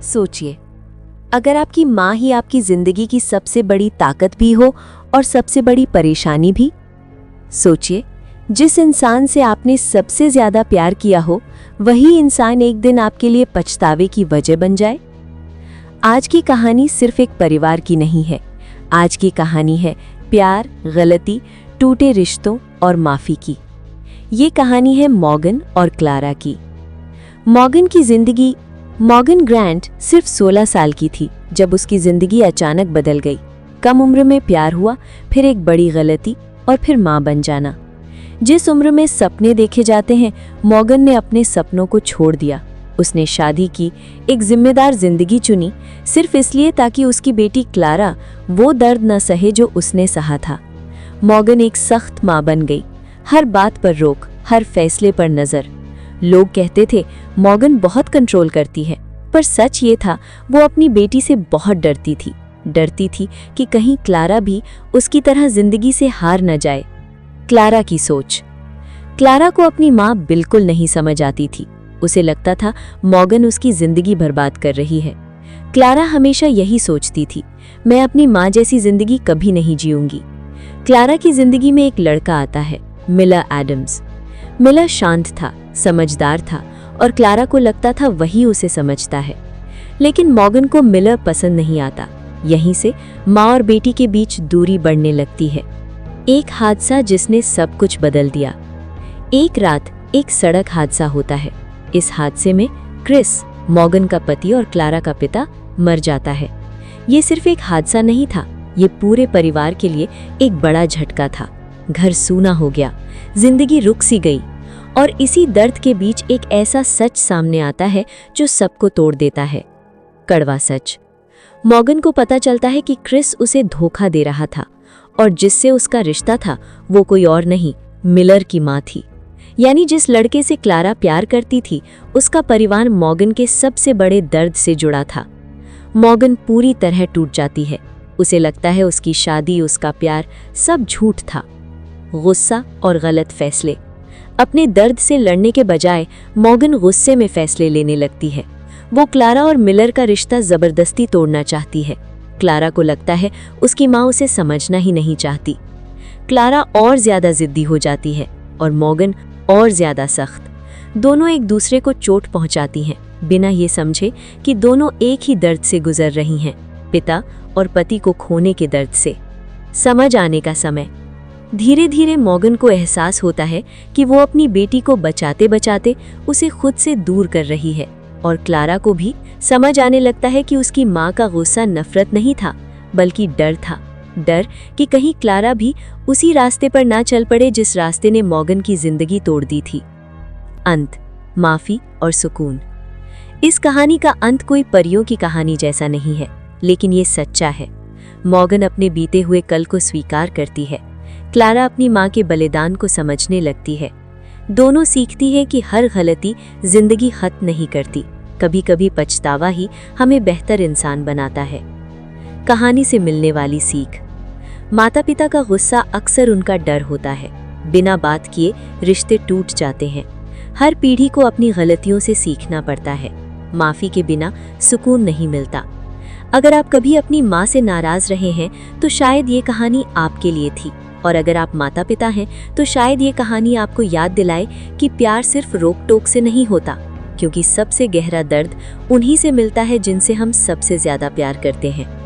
सोचिए, अगर आपकी माँ ही आपकी जिंदगी की सबसे बड़ी ताकत भी हो और सबसे बड़ी परेशानी भी। सोचिए, जिस इंसान से आपने सबसे ज्यादा प्यार किया हो, वही इंसान एक दिन आपके लिए पछतावे की वजह बन जाए। आज की कहानी सिर्फ एक परिवार की नहीं है। आज की कहानी है प्यार, गलती, टूटे रिश्तों और माफी की। ये कहानी है मॉर्गन और क्लारा की। मॉर्गन ग्रांट सिर्फ 16 साल की थी जब उसकी जिंदगी अचानक बदल गई। कम उम्र में प्यार हुआ, फिर एक बड़ी गलती और फिर मां बन जाना। जिस उम्र में सपने देखे जाते हैं, मॉर्गन ने अपने सपनों को छोड़ दिया। उसने शादी की, एक जिम्मेदार जिंदगी चुनी, सिर्फ इसलिए ताकि उसकी बेटी क्लारा वो दर्द न सहे जो उसने सहा था। मॉर्गन एक सख्त मां बन गई, हर बात पर रोक, हर फैसले पर नजर। लोग कहते थे मॉर्गन बहुत कंट्रोल करती है, पर सच ये था वो अपनी बेटी से बहुत डरती थी कि कहीं क्लारा भी उसकी तरह जिंदगी से हार न जाए। क्लारा की सोच। क्लारा को अपनी माँ बिल्कुल नहीं समझ आती थी। उसे लगता था मॉर्गन उसकी जिंदगी बर्बाद कर रही है। क्लारा हमेशा यही सोचती थी, मैं अपनी माँ जैसी जिंदगी कभी नहीं जीऊंगी। क्लारा की जिंदगी में एक लड़का आता है, मिलर एडम्स। मिलर शांत था, समझदार था और क्लारा को लगता था वही उसे समझता है। लेकिन मॉर्गन को मिलर पसंद नहीं आता। यहीं से माँ और बेटी के बीच दूरी बढ़ने लगती है। एक हादसा जिसने सब कुछ बदल दिया। एक रात एक सड़क हादसा होता है। इस हादसे में क्रिस, मॉर्गन का पति और क्लारा का पिता, मर जाता है। ये सिर्फ एक हादसा नहीं था, ये पूरे परिवार के लिए एक बड़ा झटका था। घर सूना हो गया, जिंदगी रुक सी गई। और इसी दर्द के बीच एक ऐसा सच सामने आता है जो सबको तोड़ देता है। कड़वा सच। मॉर्गन को पता चलता है कि क्रिस उसे धोखा दे रहा था और जिससे उसका रिश्ता था वो कोई और नहीं, मिलर की माँ थी। यानी जिस लड़के से क्लारा प्यार करती थी, उसका परिवार मॉर्गन के सबसे बड़े दर्द से जुड़ा था। मॉर्गन पूरी तरह टूट जाती है। उसे लगता है उसकी शादी, उसका प्यार सब झूठ था। गुस्सा और गलत फैसले। अपने दर्द से लड़ने के बजाय मॉर्गन गुस्से में फैसले लेने लगती है। वो क्लारा और मिलर का रिश्ता जबरदस्ती तोड़ना चाहती है। क्लारा को लगता है उसकी माँ उसे समझना ही नहीं चाहती। क्लारा और ज्यादा जिद्दी हो जाती है और मॉर्गन और ज्यादा सख्त। दोनों एक दूसरे को चोट पहुंचाती हैं, बिना ये समझे कि दोनों एक ही दर्द से गुजर रही हैं, पिता और पति को खोने के दर्द से। समझ आने का समय। धीरे धीरे मॉर्गन को एहसास होता है कि वो अपनी बेटी को बचाते बचाते उसे खुद से दूर कर रही है। और क्लारा को भी समझ आने लगता है कि उसकी माँ का गुस्सा नफरत नहीं था, बल्कि डर था। डर कि कहीं क्लारा भी उसी रास्ते पर ना चल पड़े जिस रास्ते ने मॉर्गन की जिंदगी तोड़ दी थी। अंत, माफी और सुकून। इस कहानी का अंत कोई परियों की कहानी जैसा नहीं है, लेकिन ये सच्चा है। मॉर्गन अपने बीते हुए कल को स्वीकार करती है। क्लारा अपनी माँ के बलिदान को समझने लगती है। दोनों सीखती है कि हर गलती जिंदगी खत्म नहीं करती, कभी कभी पछतावा ही हमें बेहतर इंसान बनाता है। कहानी से मिलने वाली सीख। माता पिता का गुस्सा अक्सर उनका डर होता है। बिना बात किए रिश्ते टूट जाते हैं। हर पीढ़ी को अपनी गलतियों से सीखना पड़ता है। माफी के बिना सुकून नहीं मिलता। अगर आप कभी अपनी माँ से नाराज रहे हैं तो शायद ये कहानी आपके लिए थी। और अगर आप माता पिता हैं तो शायद ये कहानी आपको याद दिलाए कि प्यार सिर्फ रोक टोक से नहीं होता, क्योंकि सबसे गहरा दर्द उन्हीं से मिलता है जिनसे हम सबसे ज्यादा प्यार करते हैं।